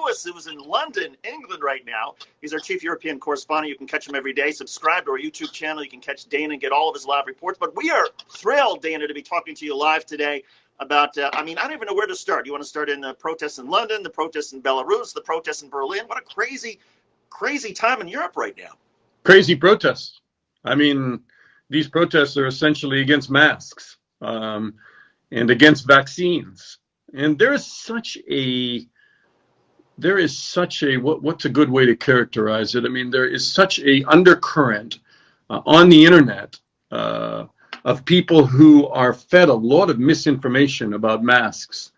Lewis, who is in London, England right now. He's our chief European correspondent. You can catch him every day. Subscribe to our YouTube channel. You can catch Dana and get all of his live reports. But we are thrilled, Dana, to be talking to you live today about, I don't even know where to start. You want to start in the protests in London, the protests in Belarus, the protests in Berlin? What a crazy, crazy time in Europe right now. Crazy protests. These protests are essentially against masks and against vaccines. And there is such a, what's a good way to characterize it? There is such a undercurrent on the internet of people who are fed a lot of misinformation about masks.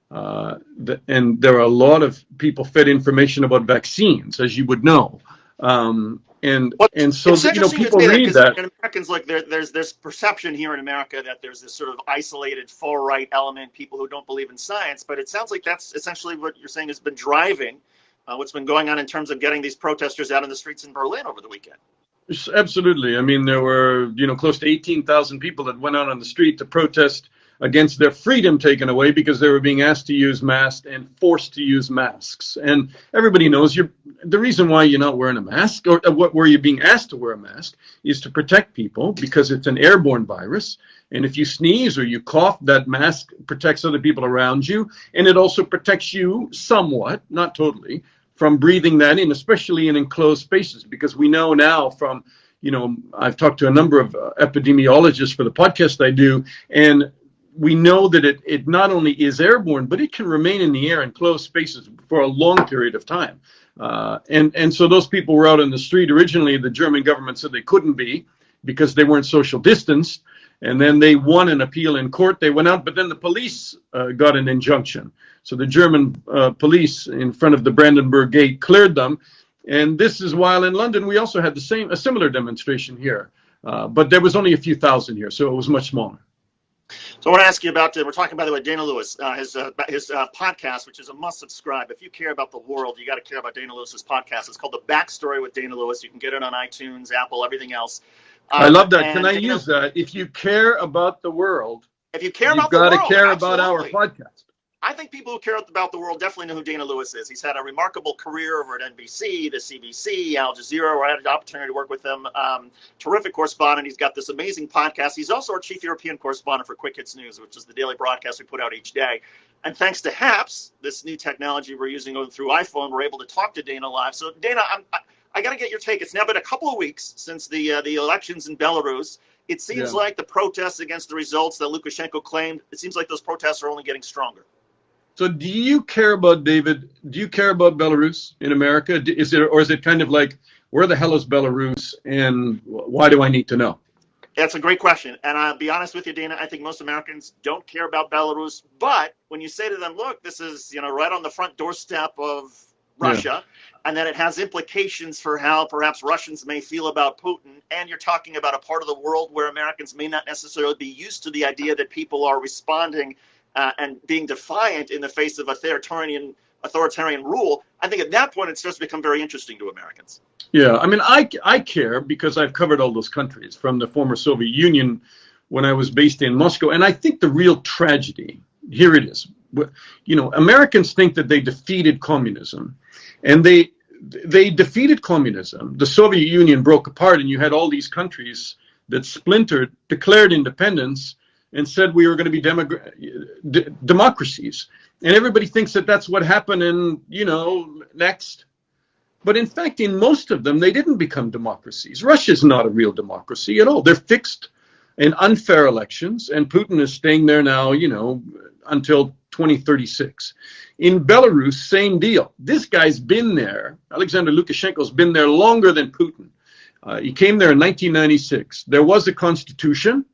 And there are a lot of people fed information about vaccines, as you would know. And so people read that. Americans, look, there's this perception here in America that there's this sort of isolated far right element, people who don't believe in science. But it sounds like that's essentially what you're saying has been driving what's been going on in terms of getting these protesters out in the streets in Berlin over the weekend. Absolutely. There were close to 18,000 people that went out on the street to protest against their freedom taken away because they were being asked to use masks and forced to use masks. And everybody knows the reason why you're not wearing a mask, or where you're being asked to wear a mask, is to protect people because it's an airborne virus. And if you sneeze or you cough, that mask protects other people around you. And it also protects you somewhat, not totally, from breathing that in, especially in enclosed spaces. Because we know now from, I've talked to a number of epidemiologists for the podcast I do, and we know that it not only is airborne, but it can remain in the air in closed spaces for a long period of time. And so those people were out on the street. Originally, the German government said they couldn't be because they weren't social distanced. And then they won an appeal in court. They went out, but then the police got an injunction. So the German police in front of the Brandenburg Gate cleared them. And this is while in London, we also had a similar demonstration here. But there was only a few thousand here, so it was much smaller. So I want to ask you about, we're talking, by the way, Dana Lewis, his podcast, which is a must subscribe. If you care about the world, you got to care about Dana Lewis's podcast. It's called The Backstory with Dana Lewis. You can get it on iTunes, Apple, everything else. I love that. Can I use that? If you care about the world, you've got to care about our podcast. I think people who care about the world definitely know who Dana Lewis is. He's had a remarkable career over at NBC, the CBC, Al Jazeera, where I had the opportunity to work with him. Terrific correspondent. He's got this amazing podcast. He's also our chief European correspondent for Quick Hits News, which is the daily broadcast we put out each day. And thanks to HAPS, this new technology we're using through iPhone, we're able to talk to Dana live. So, Dana, I got to get your take. It's now been a couple of weeks since the elections in Belarus. It seems like the protests against the results that Lukashenko claimed, it seems like those protests are only getting stronger. So do you care about, David, Belarus in America? Is it kind of like, where the hell is Belarus and why do I need to know? That's a great question. And I'll be honest with you, Dana, I think most Americans don't care about Belarus. But when you say to them, look, this is, right on the front doorstep of Russia, and that it has implications for how perhaps Russians may feel about Putin, and you're talking about a part of the world where Americans may not necessarily be used to the idea that people are responding and being defiant in the face of authoritarian rule, I think at that point it starts to become very interesting to Americans. Yeah, I care because I've covered all those countries from the former Soviet Union when I was based in Moscow. And I think the real tragedy, here it is. Americans think that they defeated communism, and they defeated communism. The Soviet Union broke apart, and you had all these countries that splintered, declared independence, and said we were going to be democracies. And everybody thinks that that's what happened in, next. But in fact, in most of them, they didn't become democracies. Russia's not a real democracy at all. They're fixed and unfair elections, and Putin is staying there now, until 2036. In Belarus, same deal. This guy's been there. Alexander Lukashenko's been there longer than Putin. He came there in 1996. There was a constitution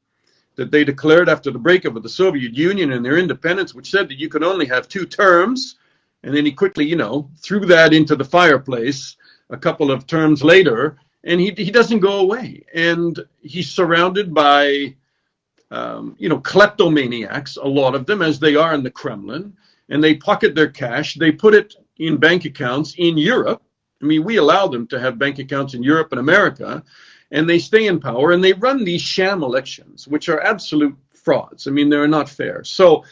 that they declared after the breakup of the Soviet Union and their independence, which said that you could only have 2 terms. And then he quickly, threw that into the fireplace a couple of terms later, and he doesn't go away. And he's surrounded by, kleptomaniacs, a lot of them, as they are in the Kremlin, and they pocket their cash. They put it in bank accounts in Europe. We allow them to have bank accounts in Europe and America, and they stay in power, and they run these sham elections, which are absolute frauds. They're not fair. So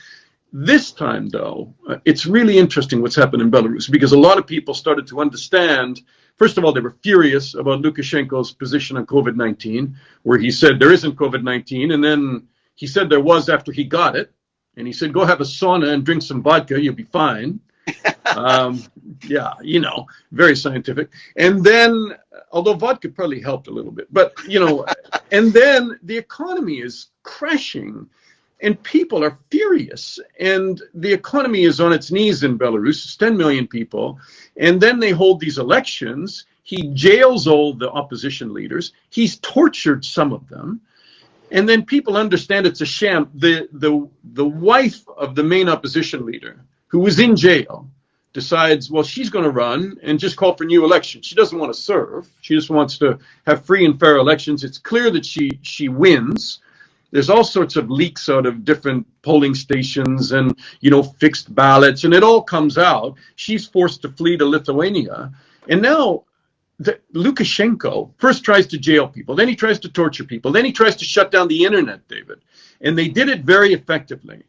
This time, though, it's really interesting what's happened in Belarus, because a lot of people started to understand. First of all, they were furious about Lukashenko's position on COVID-19, where he said there isn't COVID-19, and then he said there was after he got it, and he said, go have a sauna and drink some vodka, you'll be fine. Yeah, very scientific. And then, although vodka probably helped a little bit, but, and then the economy is crashing. And people are furious, and the economy is on its knees in Belarus. It's 10 million people, and then they hold these elections. He jails all the opposition leaders. He's tortured some of them, and then people understand it's a sham. The wife of the main opposition leader, who was in jail, decides, well, she's going to run and just call for new elections. She doesn't want to serve. She just wants to have free and fair elections. It's clear that she wins. There's all sorts of leaks out of different polling stations and, fixed ballots, and it all comes out. She's forced to flee to Lithuania. And now Lukashenko first tries to jail people, then he tries to torture people, then he tries to shut down the internet, David. And they did it very effectively.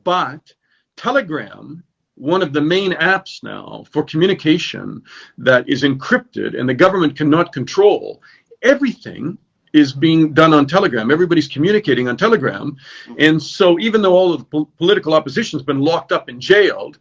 But Telegram, one of the main apps now for communication that is encrypted and the government cannot control, everything is being done on Telegram. Everybody's communicating on Telegram. And so even though all of the political opposition has been locked up and jailed,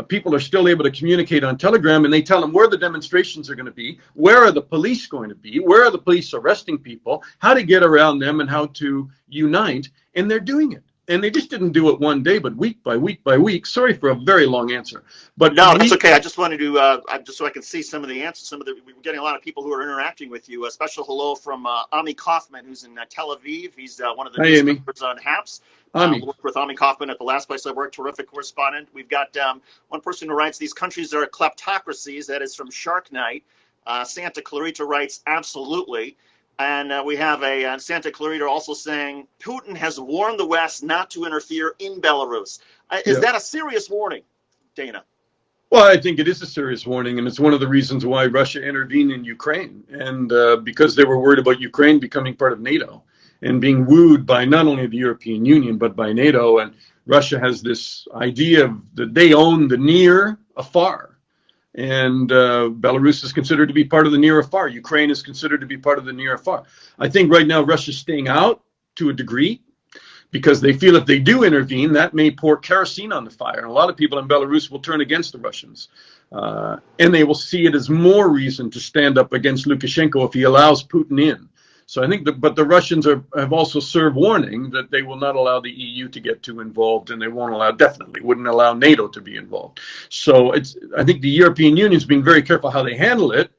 people are still able to communicate on Telegram, and they tell them where the demonstrations are going to be, where are the police going to be, where are the police arresting people, how to get around them, and how to unite. And they're doing it. And they just didn't do it one day, but week by week by week. Sorry for a very long answer. But no, that's okay. I just wanted to, just so I can see some of the answers. We were getting a lot of people who are interacting with you. A special hello from Ami Kaufman, who's in Tel Aviv. He's one of the newspapers on HAPS. Worked with Ami Kaufman at the last place I worked, terrific correspondent. We've got one person who writes, these countries are kleptocracies. That is from Shark Night. Santa Clarita writes, absolutely. And we have a Santa Clarita also saying, Putin has warned the West not to interfere in Belarus. Is that a serious warning, Dana? Well, I think it is a serious warning, and it's one of the reasons why Russia intervened in Ukraine, and because they were worried about Ukraine becoming part of NATO and being wooed by not only the European Union, but by NATO. And Russia has this idea that they own the near afar. And Belarus is considered to be part of the near afar. Ukraine is considered to be part of the near afar. I think right now Russia's staying out to a degree because they feel if they do intervene, that may pour kerosene on the fire. And a lot of people in Belarus will turn against the Russians. And they will see it as more reason to stand up against Lukashenko if he allows Putin in. So I think, but the Russians have also served warning that they will not allow the EU to get too involved, and they wouldn't allow NATO to be involved. So I think the European Union is being very careful how they handle it.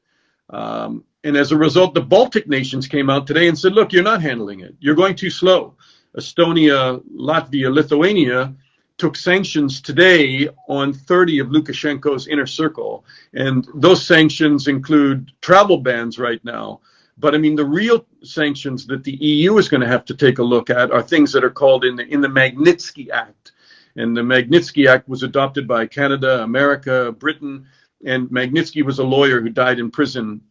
And as a result, the Baltic nations came out today and said, look, you're not handling it. You're going too slow. Estonia, Latvia, Lithuania took sanctions today on 30 of Lukashenko's inner circle. And those sanctions include travel bans right now. But I mean, the real sanctions that the EU is going to have to take a look at are things that are called in the Magnitsky Act. And the Magnitsky Act was adopted by Canada, America, Britain, and Magnitsky was a lawyer who died in prison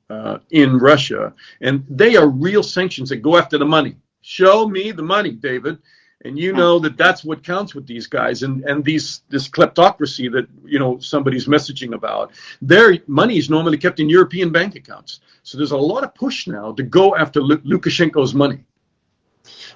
in Russia. And they are real sanctions that go after the money. Show me the money, David. And you know that that's what counts with these guys and this kleptocracy that, somebody's messaging about. Their money is normally kept in European bank accounts. So there's a lot of push now to go after Lukashenko's money.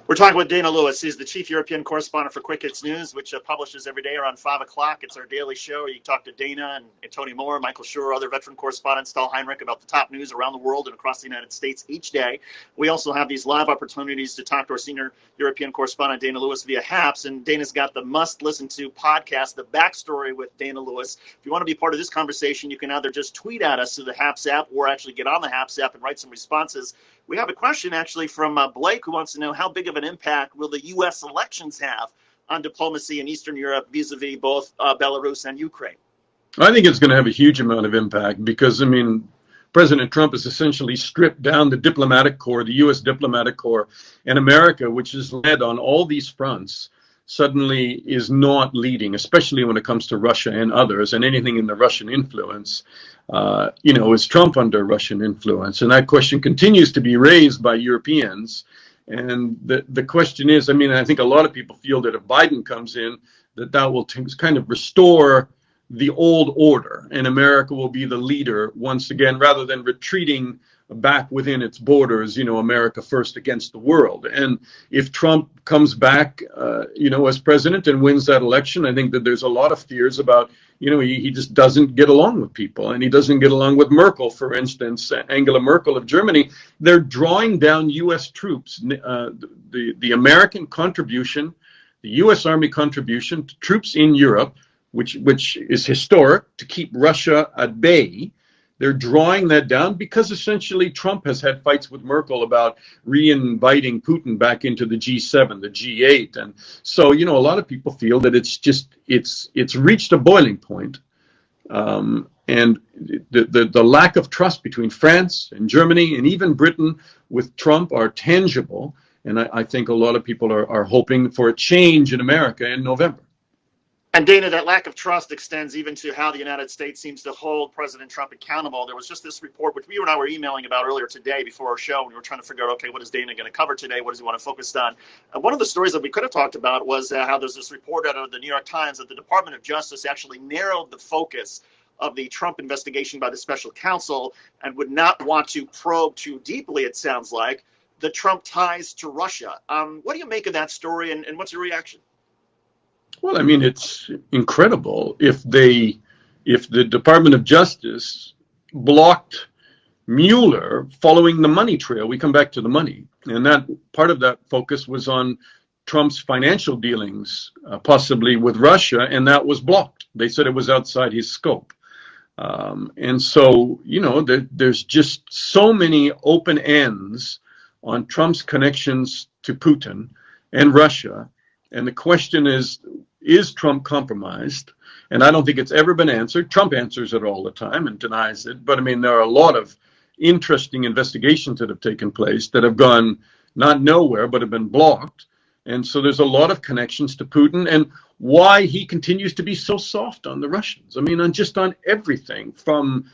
We're talking with Dana Lewis. He's the chief European correspondent for Quick Hits News, which publishes every day around 5 o'clock. It's our daily show. You can talk to Dana and Tony Moore, Michael Schur, other veteran correspondents, Stahl Heinrich, about the top news around the world and across the United States each day. We also have these live opportunities to talk to our senior European correspondent, Dana Lewis, via HAPS. And Dana's got the must-listen-to podcast, The Backstory with Dana Lewis. If you want to be part of this conversation, you can either just tweet at us through the HAPS app or actually get on the HAPS app and write some responses. We have a question actually from Blake, who wants to know how big of an impact will the U.S. elections have on diplomacy in Eastern Europe vis-a-vis both Belarus and Ukraine? I think it's going to have a huge amount of impact because, President Trump has essentially stripped down the diplomatic corps, the U.S. diplomatic corps, and America, which is led on all these fronts, suddenly is not leading, especially when it comes to Russia and others and anything in the Russian influence. Is Trump under Russian influence? And that question continues to be raised by Europeans. And the question is, I think a lot of people feel that if Biden comes in, that will kind of restore the old order, and America will be the leader once again, rather than retreating back within its borders, America first against the world. And if Trump comes back, as president and wins that election, I think that there's a lot of fears about, he just doesn't get along with people, and he doesn't get along with Merkel, for instance, Angela Merkel of Germany. They're drawing down U.S. troops, the American contribution, the U.S. Army contribution to troops in Europe, which is historic, to keep Russia at bay. They're drawing that down because essentially Trump has had fights with Merkel about re-inviting Putin back into the G7, the G8. And so, a lot of people feel that it's reached a boiling point. And the lack of trust between France and Germany and even Britain with Trump are tangible. And I think a lot of people are hoping for a change in America in November. And Dana, that lack of trust extends even to how the United States seems to hold President Trump accountable. There was just this report, which you and I were emailing about earlier today before our show, and we were trying to figure out, okay, what is Dana going to cover today? What does he want to focus on? One of the stories that we could have talked about was how there's this report out of the New York Times that the Department of Justice actually narrowed the focus of the Trump investigation by the special counsel and would not want to probe too deeply, it sounds like, the Trump ties to Russia. What do you make of that story, and what's your reaction? Well, I mean, it's incredible if the Department of Justice blocked Mueller following the money trail. We come back to the money, and that part of that focus was on Trump's financial dealings, possibly with Russia, and that was blocked. They said it was outside his scope. And so, there's just so many open ends on Trump's connections to Putin and Russia. And the question is Trump compromised? And I don't think it's ever been answered. Trump answers it all the time and denies it. But I mean, there are a lot of interesting investigations that have taken place that have gone not nowhere, but have been blocked. And so there's a lot of connections to Putin and why he continues to be so soft on the Russians. I mean, on everything from,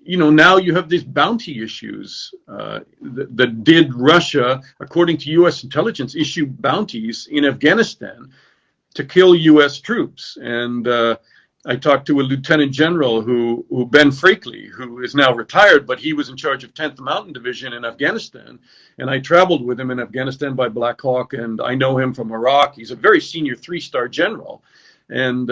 now you have these bounty issues that did Russia, according to U.S. intelligence, issue bounties in Afghanistan to kill U.S. troops. And I talked to a lieutenant general who Ben Frakely, who is now retired, but he was in charge of 10th Mountain Division in Afghanistan. And I traveled with him in Afghanistan by Black Hawk, and I know him from Iraq. He's a very senior 3-star general. And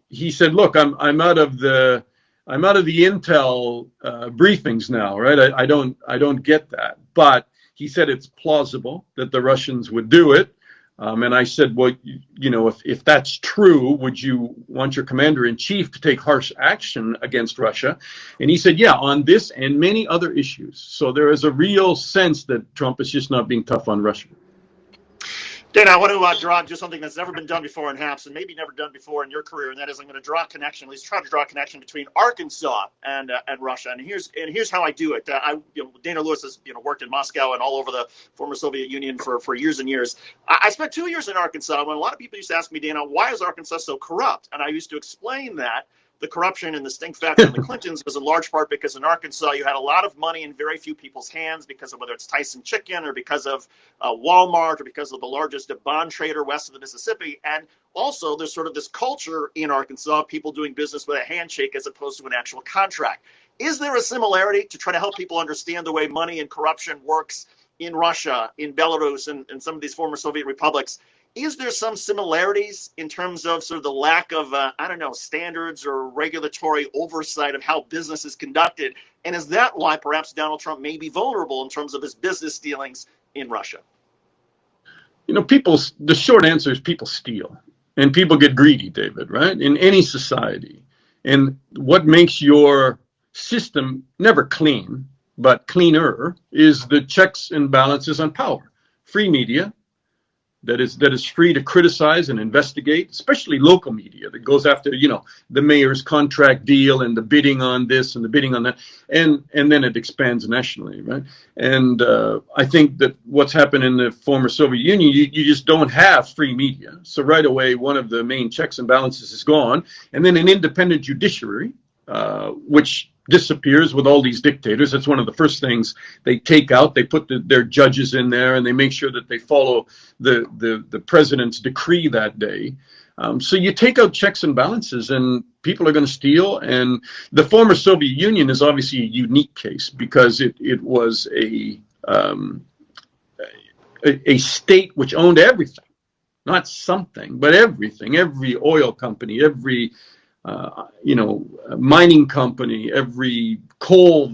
he said, look, I'm out of the intel briefings now, right? I don't get that. But he said it's plausible that the Russians would do it. And I said, well, if that's true, would you want your commander in chief to take harsh action against Russia? And he said, yeah, on this and many other issues. So there is a real sense that Trump is just not being tough on Russia. Dana, I want to do something that's never been done before in HAPS and maybe never done before in your career, and that is I'm going to draw a connection, at least try to draw a connection between Arkansas and Russia. And here's how I do it. Dana Lewis has worked in Moscow and all over the former Soviet Union for years and years. I spent 2 years in Arkansas when a lot of people used to ask me, Dana, why is Arkansas so corrupt? And I used to explain that the corruption and the stink factor in the Clintons was in large part because in Arkansas you had a lot of money in very few people's hands because of whether it's Tyson Chicken or because of Walmart or because of the largest bond trader west of the Mississippi. And also there's sort of this culture in Arkansas, people doing business with a handshake as opposed to an actual contract. Is there a similarity to try to help people understand the way money and corruption works in Russia, in Belarus, and some of these former Soviet republics? Is there some similarities in terms of sort of the lack of, standards or regulatory oversight of how business is conducted? And is that why perhaps Donald Trump may be vulnerable in terms of his business dealings in Russia? The short answer is people steal and people get greedy, David, right? In any society. And what makes your system never clean, but cleaner, is the checks and balances on power. Free media, that is free to criticize and investigate, especially local media that goes after, the mayor's contract deal and the bidding on this and the bidding on that. And then it expands nationally, right? And I think that what's happened in the former Soviet Union, you just don't have free media. So right away, one of the main checks and balances is gone. And then an independent judiciary, which disappears with all these dictators. That's one of the first things they take out. They put their judges in there and they make sure that they follow the president's decree that day. So you take out checks and balances, and people are going to steal. And the former Soviet Union is obviously a unique case because it was a state which owned everything, not something, but everything. Every oil company, every mining company, every coal,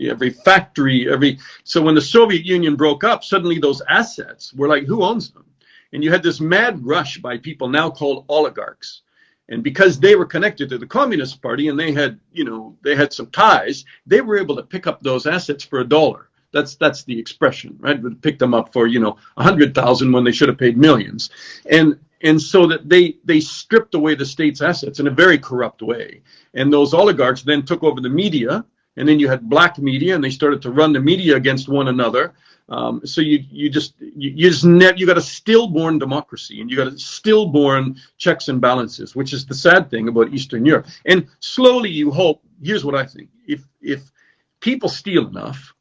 every factory, so when the Soviet Union broke up, suddenly those assets were like, who owns them? And you had this mad rush by people now called oligarchs. And because they were connected to the Communist Party and they had some ties, they were able to pick up those assets for $1. That's the expression, right? Would pick them up for 100,000 when they should have paid millions, and so that they stripped away the state's assets in a very corrupt way. And those oligarchs then took over the media, and then you had black media, and they started to run the media against one another. So you got a stillborn democracy, and you got a stillborn checks and balances, which is the sad thing about Eastern Europe. And slowly you hope. Here's what I think: if people steal enough,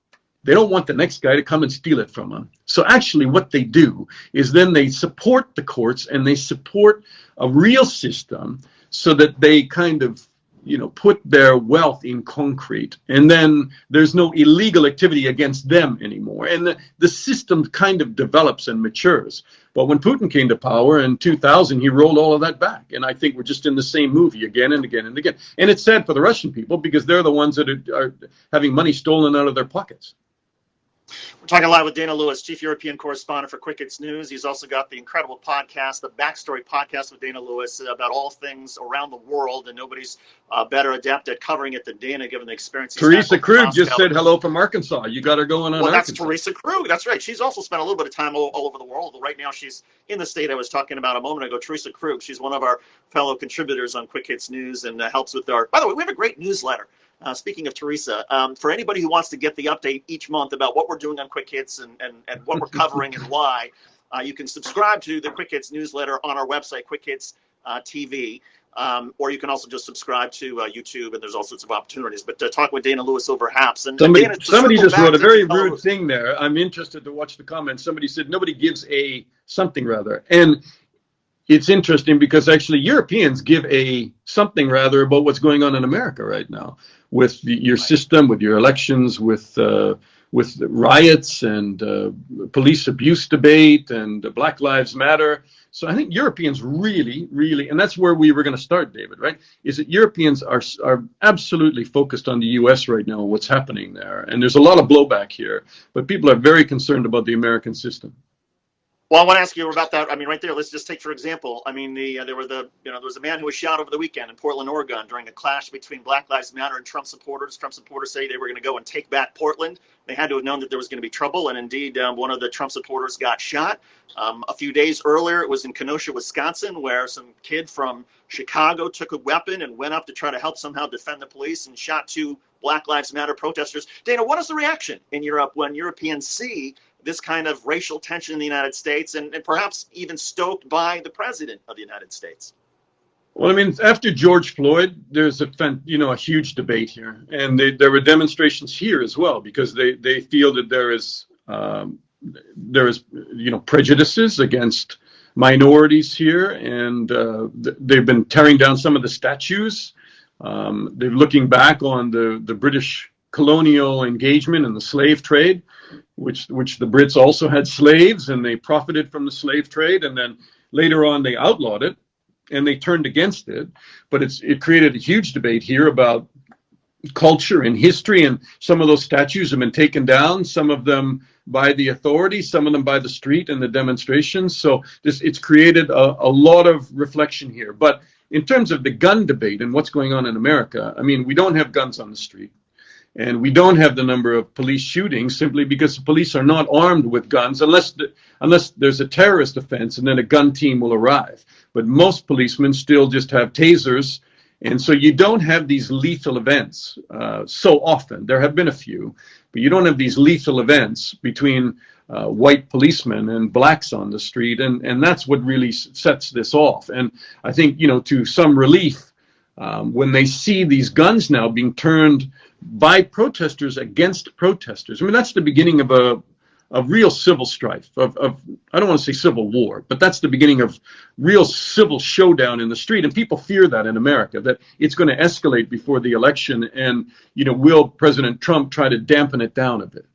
they don't want the next guy to come and steal it from them. So actually what they do is then they support the courts and they support a real system so that they kind of, put their wealth in concrete. And then there's no illegal activity against them anymore. And the system kind of develops and matures. But when Putin came to power in 2000, he rolled all of that back. And I think we're just in the same movie again and again and again. And it's sad for the Russian people because they're the ones that are having money stolen out of their pockets. We're talking live with Dana Lewis, Chief European Correspondent for Quick Hits News. He's also got the incredible podcast, the Backstory Podcast with Dana Lewis, about all things around the world, and nobody's better adept at covering it than Dana, given the experience. Teresa Krug just said hello from Arkansas. You got her going on. Well, that's Arkansas. Teresa Krug. That's right. She's also spent a little bit of time all over the world. Right now, she's in the state I was talking about a moment ago. Teresa Krug. She's one of our fellow contributors on Quick Hits News and helps with our. By the way, we have a great newsletter. Speaking of Teresa, for anybody who wants to get the update each month about what we're doing on Quick Hits and what we're covering and why, you can subscribe to the Quick Hits newsletter on our website, Quick Hits TV, or you can also just subscribe to YouTube, and there's all sorts of opportunities. But talk with Dana Lewis over Haps. And somebody just wrote a very rude thing there. I'm interested to watch the comments. Somebody said nobody gives a something rather. And it's interesting because actually Europeans give a something rather about what's going on in America right now with your system, with your elections, with riots and police abuse debate and Black Lives Matter. So I think Europeans really, really, and that's where we were going to start, David, right? Is that Europeans are absolutely focused on the U.S. right now, what's happening there. And there's a lot of blowback here, but people are very concerned about the American system. Well, I want to ask you about that. I mean, right there, let's just take, for example, I mean, there was a man who was shot over the weekend in Portland, Oregon, during a clash between Black Lives Matter and Trump supporters. Trump supporters say they were going to go and take back Portland. They had to have known that there was going to be trouble, and indeed, one of the Trump supporters got shot. A few days earlier, it was in Kenosha, Wisconsin, where some kid from Chicago took a weapon and went up to try to help somehow defend the police and shot 2 Black Lives Matter protesters. Dana, what is the reaction in Europe when Europeans see this kind of racial tension in the United States and perhaps even stoked by the president of the United States? Well, I mean, after George Floyd, there's a huge debate here, and there were demonstrations here as well because they feel that there is prejudices against minorities here, and they've been tearing down some of the statues. They're looking back on the British colonial engagement and the slave trade, which the Brits also had slaves and they profited from the slave trade, and then later on they outlawed it and they turned against it. But it created a huge debate here about culture and history, and some of those statues have been taken down, some of them by the authorities, some of them by the street and the demonstrations. So it's created a lot of reflection here. But in terms of the gun debate and what's going on in America, I mean, we don't have guns on the street. And we don't have the number of police shootings simply because the police are not armed with guns unless there's a terrorist offense and then a gun team will arrive. But most policemen still just have tasers. And so you don't have these lethal events so often. There have been a few, but you don't have these lethal events between white policemen and blacks on the street. And that's what really sets this off. And I think, to some relief, when they see these guns now being turned by protesters against protesters. I mean, that's the beginning of of real civil strife, of I don't want to say civil war, but that's the beginning of real civil showdown in the street. And people fear that in America, that it's going to escalate before the election. And, will President Trump try to dampen it down a bit?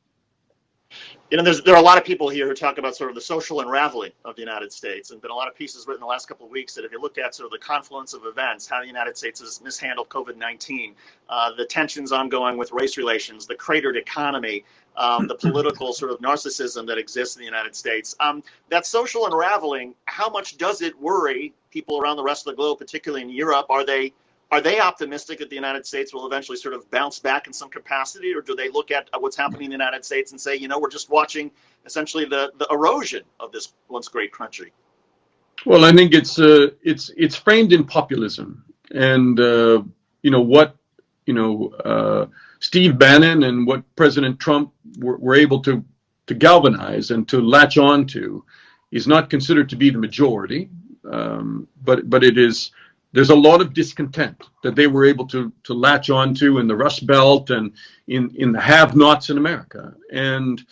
There are a lot of people here who talk about sort of the social unraveling of the United States, and been a lot of pieces written the last couple of weeks that if you look at sort of the confluence of events, how the United States has mishandled COVID-19, the tensions ongoing with race relations, the cratered economy, the political sort of narcissism that exists in the United States, that social unraveling, how much does it worry people around the rest of the globe, particularly in Europe? Are they optimistic that the United States will eventually sort of bounce back in some capacity, or do they look at what's happening in the United States and say, we're just watching essentially the erosion of this once great country? Well, I think it's framed in populism, and what Steve Bannon and what President Trump were able to galvanize and to latch on to is not considered to be the majority, but it is. There's a lot of discontent that they were able to latch onto in the Rust Belt and in the have-nots in America. And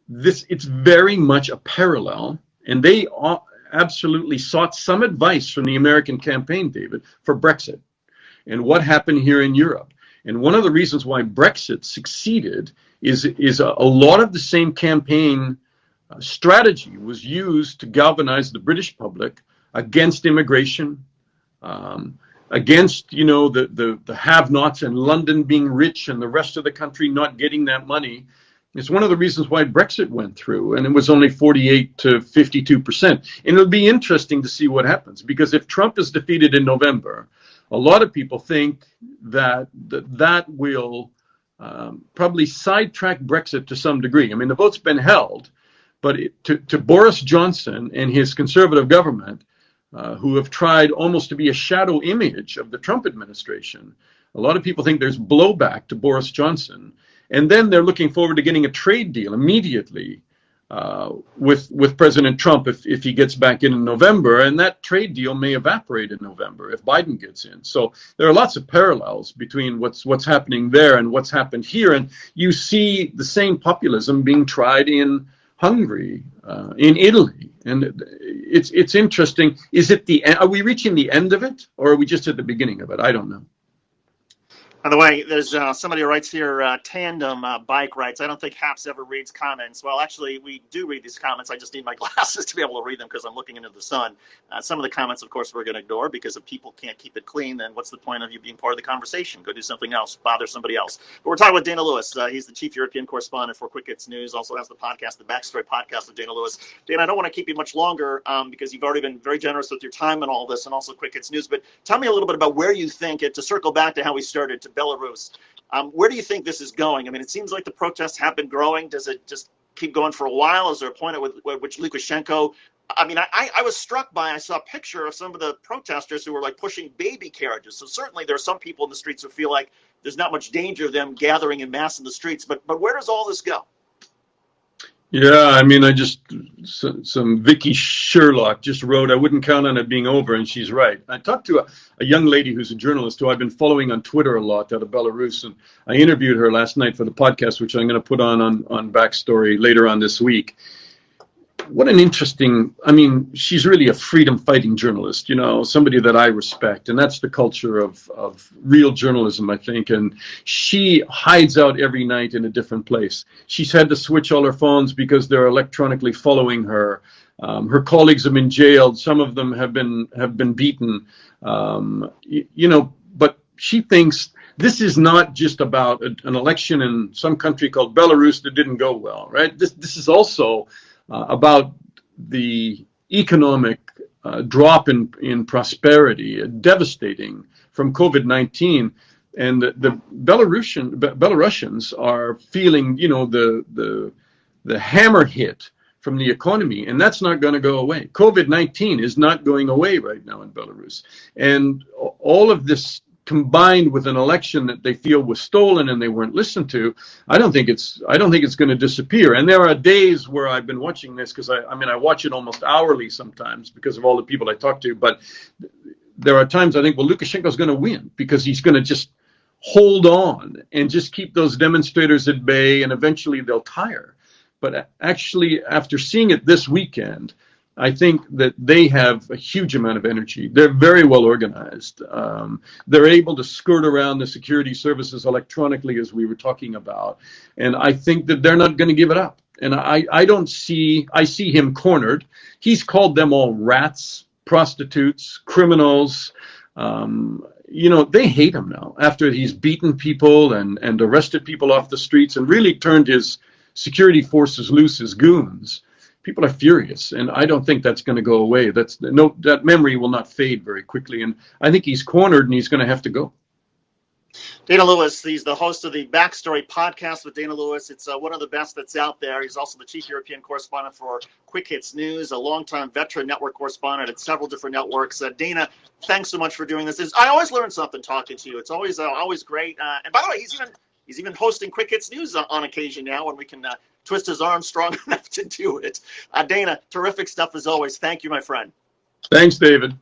it's very much a parallel. And they absolutely sought some advice from the American campaign, David, for Brexit and what happened here in Europe. And one of the reasons why Brexit succeeded is a lot of the same campaign strategy was used to galvanize the British public against immigration, against, the have-nots and London being rich and the rest of the country not getting that money. It's one of the reasons why Brexit went through, and it was only 48 to 52%. And it'll be interesting to see what happens, because if Trump is defeated in November, a lot of people think that will probably sidetrack Brexit to some degree. I mean, the vote's been held, but to Boris Johnson and his conservative government, who have tried almost to be a shadow image of the Trump administration. A lot of people think there's blowback to Boris Johnson. And then they're looking forward to getting a trade deal immediately with President Trump if he gets back in November. And that trade deal may evaporate in November if Biden gets in. So there are lots of parallels between what's happening there and what's happened here. And you see the same populism being tried in Hungary, in Italy. And it's interesting. Are we reaching the end of it, or are we just at the beginning of it? I don't know. By the way, there's somebody who writes here, Tandem Bike writes, I don't think Haps ever reads comments. Well, actually, we do read these comments. I just need my glasses to be able to read them because I'm looking into the sun. Some of the comments, of course, we're going to ignore, because if people can't keep it clean, then what's the point of you being part of the conversation? Go do something else, bother somebody else. But we're talking with Dana Lewis. He's the chief European correspondent for Quick Hits News, also has the podcast, the Backstory Podcast with Dana Lewis. Dana, I don't want to keep you much longer because you've already been very generous with your time and all this, and also Quick Hits News. But tell me a little bit about where you think, to circle back to how we started, to Belarus. Where do you think this is going? I mean, it seems like the protests have been growing. Does it just keep going for a while? Is there a point at which Lukashenko? I mean, I was struck by, I saw a picture of some of the protesters who were like pushing baby carriages. So certainly there are some people in the streets who feel like there's not much danger of them gathering in mass in the streets. But where does all this go? Yeah, I mean, some Vicky Sherlock just wrote, I wouldn't count on it being over, and she's right. I talked to a young lady who's a journalist who I've been following on Twitter a lot out of Belarus, and I interviewed her last night for the podcast, which I'm going to put on Backstory later on this week. What an interesting, I mean, she's really a freedom-fighting journalist, somebody that I respect, and that's the culture of real journalism, I think, and she hides out every night in a different place. She's had to switch all her phones because they're electronically following her. Her colleagues have been jailed. Some of them have been beaten, but she thinks this is not just about an election in some country called Belarus that didn't go well, right? This is also about the economic drop in prosperity, devastating from COVID-19, and the Belarusians are feeling, the hammer hit from the economy, and that's not going to go away. COVID-19 is not going away right now in Belarus, and all of this combined with an election that they feel was stolen and they weren't listened to, I don't think it's going to disappear. And there are days where I've been watching this because I watch it almost hourly sometimes because of all the people I talk to. But there are times I think, well, Lukashenko's going to win because he's going to just hold on and just keep those demonstrators at bay, and eventually they'll tire. But actually, after seeing it this weekend, I think that they have a huge amount of energy. They're very well organized. They're able to skirt around the security services electronically, as we were talking about. And I think that they're not going to give it up. And I see him cornered. He's called them all rats, prostitutes, criminals. They hate him now after he's beaten people and arrested people off the streets and really turned his security forces loose as goons. People are furious, and I don't think that's going to go away. That memory will not fade very quickly, and I think he's cornered, and he's going to have to go. Dana Lewis, he's the host of the Backstory podcast with Dana Lewis. It's one of the best that's out there. He's also the chief European correspondent for Quick Hits News, a longtime veteran network correspondent at several different networks. Dana, thanks so much for doing this. I always learn something talking to you. It's always great. And by the way, he's even hosting Quick Hits News on occasion now, when we can twist his arm strong enough to do it. Dana, terrific stuff as always. Thank you, my friend. Thanks, David.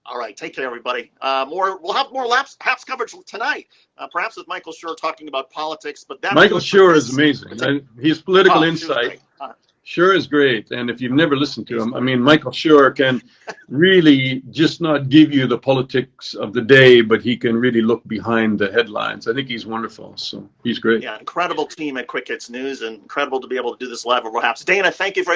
All right, take care, everybody. We'll have more Haps coverage tonight, perhaps with Michael Schur talking about politics. But Michael Schur is amazing. His political insight. Schur is great, and if you've never listened to him, I mean, Michael Schur can really just not give you the politics of the day, but he can really look behind the headlines. I think he's wonderful, so he's great. Yeah, incredible team at Quick Hits News, and incredible to be able to do this live over Haps. Dana, thank you very much.